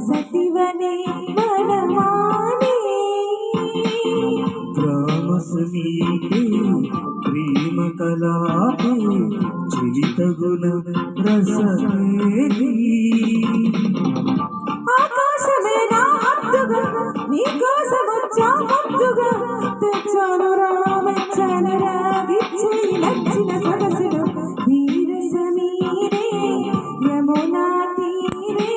వసతివనే వనమాలి గ్రామ సమీపే ప్రేమ కలాపే చరితగుణ రసకేలి ఆకాశమే నా హద్దుగా నీ కోసం వచ్చా ముద్దుగా తెచ్చాను రామెచ్చాను రాగిచ్చి నచ్చిన సొగసులు ధీర సమీరే యమునా తీరే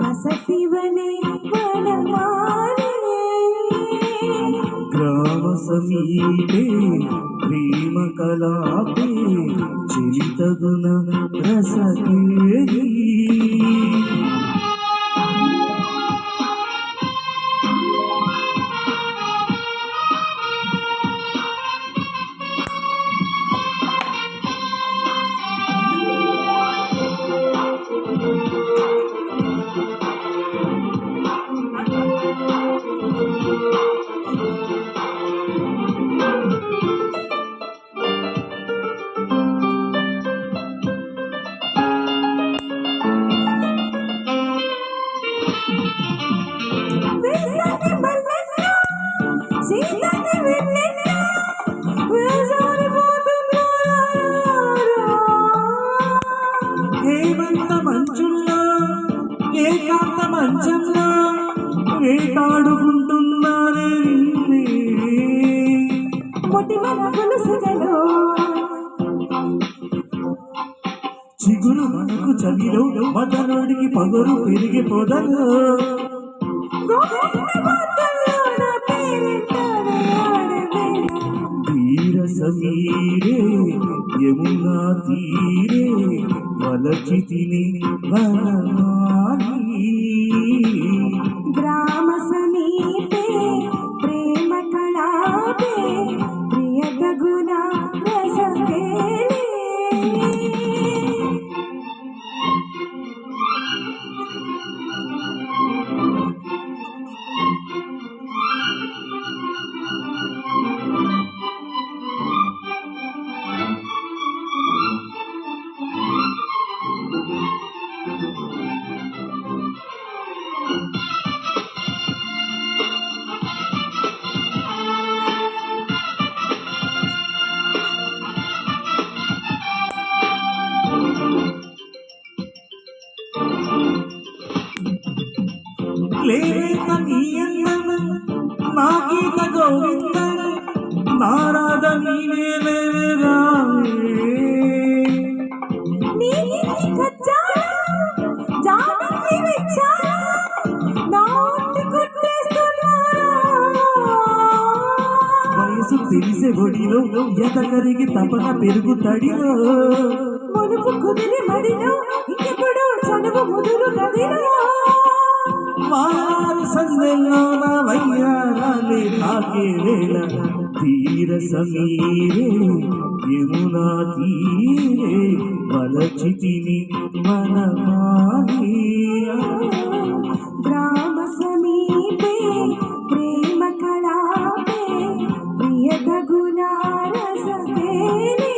వసతివనే వనమాలి గ్రామ సమీపే ప్రేమ కలాపే చరితగుణ రసకేలి హేమంత మంచుల్లో ఏకాంత మంచంలో వేటాడుకుంటున్నానే మొటిమల గొలుసులలో చిగురు మనకు చలిలో మదనుడికి పగరు పెరిగి పొదలో తీర సమీరే యమునా తీరే వలచితిని వనమాలి గ్రామ సమీపే ప్రేమ కళాపే ప్రియతగుణ రసకేలి లేక నీ అందము నా గీత గోవిందం నారాధ నీవే లేరా వయసు తెలిసే ఒడిలో ఎద కరిగి తపన పెరుగుతడిలో మునుపు కుదిరి మడిలో ఇంకెప్పుడు చనువు ముదురు గదిలో వారు సందెల్లో నా వయ్యారాలే తాకే వేళ తీర సమీరే యమునా తీరే వలచితిని వనమాలి గ్రామ సమీపే ప్రేమ కళాపే ప్రియతగుణ రసకేలి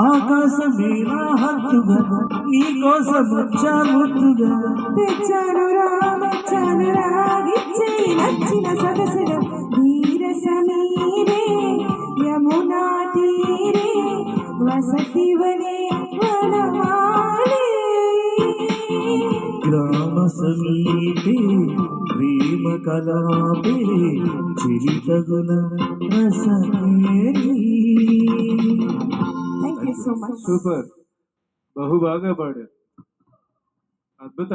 ఆకాశమే నా హద్దుగా నీ కోసం వచ్చా ముద్దుగా తెచ్చాను రామెచ్చాను రాగిచ్చి నచ్చిన సొగసులు ధీర సమీరే యమునా తీరే వసతివనే వనమాలి గ్రామ సమీపే ప్రేమ కలాపే చరితగుణ రసకేలి thank you so much super బహు బాగా పాడారు అద్భుత